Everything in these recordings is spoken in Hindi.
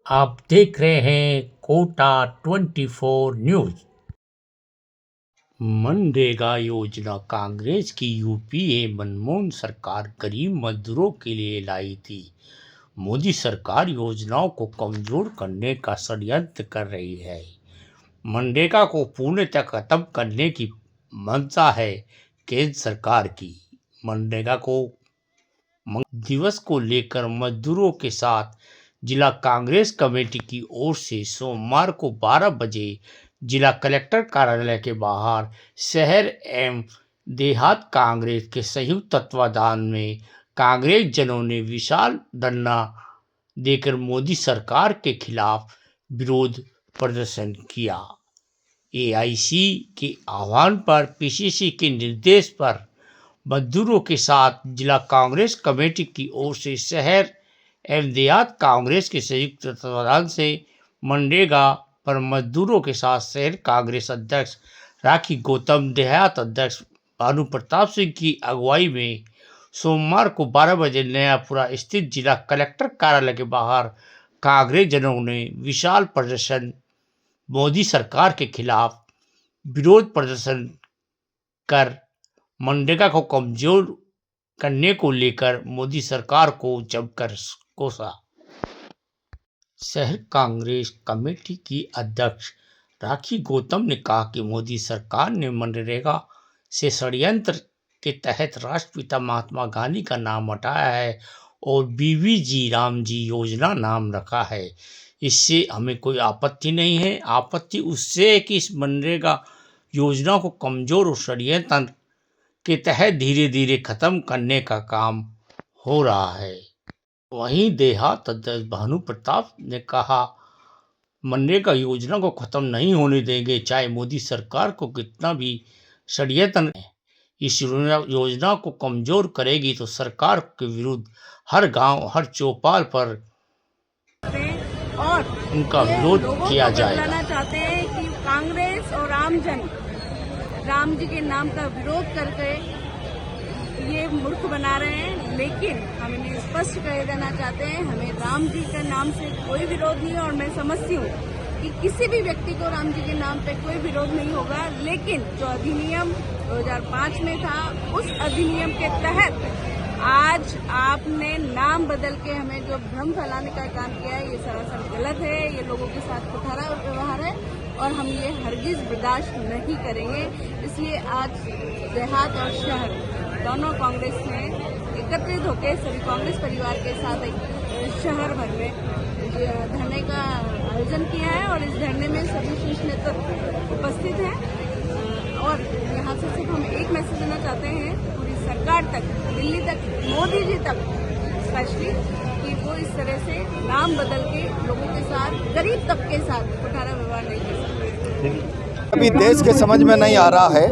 आप देख रहे हैं कोटा 24 न्यूज। मनरेगा योजना कांग्रेस की यूपीए मनमोहन सरकार गरीब मजदूरों के लिए लाई थी। मोदी सरकार योजनाओं को कमजोर करने का षड्यंत्र कर रही है। मनरेगा को पूर्णतः खत्म करने की मंशा है केंद्र सरकार की। मनरेगा को दिवस को लेकर मजदूरों के साथ जिला कांग्रेस कमेटी की ओर से सोमवार को 12 बजे जिला कलेक्टर कार्यालय के बाहर शहर एवं देहात कांग्रेस के संयुक्त तत्वाधान में कांग्रेस जनों ने विशाल धरना देकर मोदी सरकार के खिलाफ विरोध प्रदर्शन किया। एआईसी के आह्वान पर पीसीसी के निर्देश पर मजदूरों के साथ जिला कांग्रेस कमेटी की ओर से शहर एवं देहात कांग्रेस के संयुक्त तत्वाधान से मनरेगा पर मजदूरों के साथ शहर कांग्रेस अध्यक्ष राखी गौतम, देहात अध्यक्ष भानु प्रताप सिंह की अगुवाई में सोमवार को 12 बजे नयापुरा स्थित जिला कलेक्टर कार्यालय के बाहर कांग्रेस जनों ने विशाल प्रदर्शन मोदी सरकार के खिलाफ विरोध प्रदर्शन कर मनरेगा को कमजोर करने को लेकर मोदी सरकार को जमकर कोसा। शहर कांग्रेस कमेटी की अध्यक्ष राखी गौतम ने कहा कि मोदी सरकार ने मनरेगा से षड्यंत्र के तहत राष्ट्रपिता महात्मा गांधी का नाम हटाया है और बीवीजी रामजी योजना नाम रखा है। इससे हमें कोई आपत्ति नहीं है। आपत्ति उससे है कि इस मनरेगा योजना को कमजोर और षड्यंत्र के तहत धीरे धीरे खत्म करने का काम हो रहा है। वहीं देहात अध्यक्ष भानु प्रताप ने कहा, मनरेगा योजना को खत्म नहीं होने देंगे, चाहे मोदी सरकार को कितना भी षड्यंत्र। इस योजना को कमजोर करेगी तो सरकार के विरुद्ध हर गांव, हर चौपाल पर और उनका विरोध किया जाएगा। चाहते हैं कि कांग्रेस और आमजन राम जी के नाम का विरोध करके ये मूर्ख बना रहे हैं, लेकिन हम इन्हें स्पष्ट कह देना चाहते हैं, हमें राम जी के नाम से कोई विरोध नहीं है। और मैं समझती हूँ कि किसी भी व्यक्ति को राम जी के नाम पे कोई विरोध नहीं होगा, लेकिन जो अधिनियम 2005 में था, उस अधिनियम के तहत आज आपने नाम बदल के हमें जो भ्रम फैलाने का काम किया है, ये सरासर गलत है। ये लोगों के साथ कुठारा व्यवहार है और हम ये हरगिज बर्दाश्त नहीं करेंगे। इसलिए आज देहात और शहर दोनों कांग्रेस ने एकत्रित होकर सभी कांग्रेस परिवार के साथ एक शहर भर में धरने का आयोजन किया है और इस धरने में सभी शीर्ष नेतृत्व उपस्थित हैं। और यहाँ से सिर्फ हम एक मैसेज देना चाहते हैं पूरी सरकार तक, दिल्ली तक, मोदी जी तक स्पेशली, कि वो इस तरह से नाम बदल के लोगों के साथ, गरीब तबके के साथ कुठारा व्यवहार नहीं कर सकते। अभी देश के समझ में नहीं आ रहा है,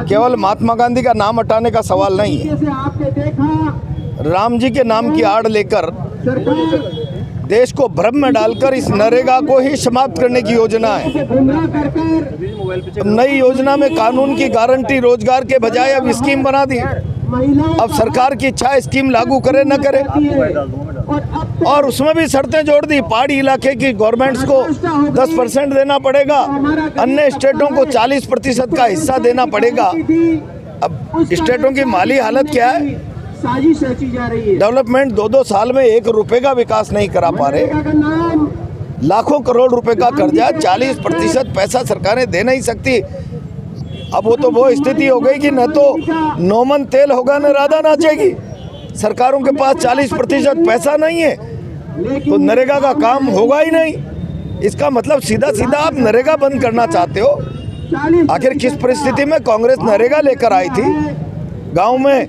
केवल महात्मा गांधी का नाम हटाने का सवाल नहीं है, राम जी के नाम की आड़ लेकर देश को भ्रम में डालकर इस नरेगा को ही समाप्त करने की योजना है। नई योजना में कानून की गारंटी रोजगार के बजाय अब स्कीम बना दी। अब सरकार की इच्छा है स्कीम लागू करे न करे, और उसमें भी शर्तें जोड़ दी। पहाड़ी इलाके की गवर्नमेंट्स को 10% देना पड़ेगा, अन्य स्टेटों को 40% का हिस्सा देना पड़ेगा। अब स्टेटों की माली हालत क्या है? साजिश रची जा रही है। डेवलपमेंट 2-2 साल में 1 रुपए का विकास नहीं करा पा रहे। लाखों करोड़ रुपए का कर्जा, 40% पैसा सरकारें दे नहीं सकती। अब वो स्थिति हो गई कि न तो नोमन तेल होगा न राधा नाचेगी। सरकारों के पास 40% पैसा नहीं है तो नरेगा का काम होगा ही नहीं। इसका मतलब सीधा सीधा आप नरेगा बंद करना चाहते हो। आखिर किस परिस्थिति में कांग्रेस नरेगा लेकर आई थी? गांव में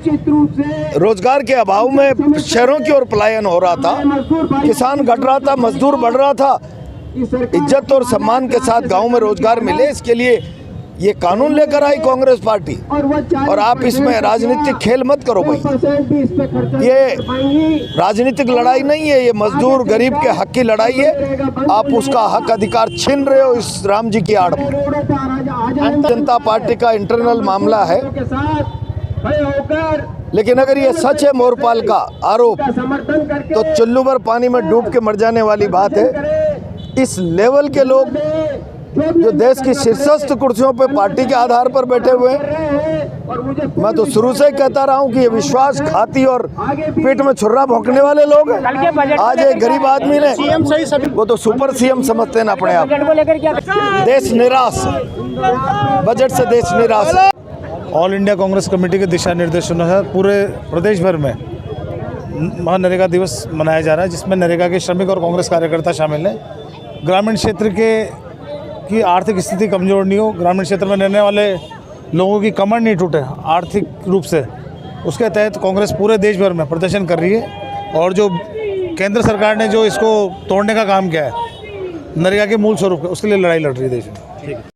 रोजगार के अभाव में शहरों की ओर पलायन हो रहा था, किसान घट रहा था, मजदूर बढ़ रहा था। इज्जत और सम्मान के साथ गांव में रोजगार मिले, इसके लिए ये कानून लेकर आई कांग्रेस पार्टी। और आप इसमें राजनीतिक खेल मत करो भाई, ये राजनीतिक लड़ाई नहीं है, ये मजदूर गरीब के हक की लड़ाई है। आप उसका हक अधिकार छीन रहे हो इस राम जी की आड़ में। जनता पार्टी का इंटरनल मामला है, लेकिन अगर ये सच है मोरपाल का आरोप, समर्थन करके तो चुल्लू भर पानी में डूब के मर जाने वाली बात है। इस लेवल के लोग जो देश की शीर्षस्थ कुर्सियों पे पार्टी के आधार पर बैठे हुए हैं, और मुझे मैं तो शुरू से ही कहता रहा हूँ कि ये विश्वासघाती और पीठ में छुर्रा भोंकने वाले लोग हैं। आज एक गरीब आदमी ने, वो तो सुपर सीएम समझते हैं ना अपने आप। देश निराश, बजट से देश निराश। ऑल इंडिया कांग्रेस कमेटी के दिशा निर्देशानुसार पूरे प्रदेश भर में महानरेगा दिवस मनाया जा रहा है, जिसमें नरेगा के श्रमिक और कांग्रेस कार्यकर्ता शामिल हैं। ग्रामीण क्षेत्र की आर्थिक स्थिति कमज़ोर नहीं हो, ग्रामीण क्षेत्र में रहने वाले लोगों की कमर नहीं टूटे आर्थिक रूप से, उसके तहत कांग्रेस पूरे देश भर में प्रदर्शन कर रही है। और जो केंद्र सरकार ने जो इसको तोड़ने का काम किया है, नरेगा के मूल स्वरूप, उसके लिए लड़ाई लड़ रही है देश में।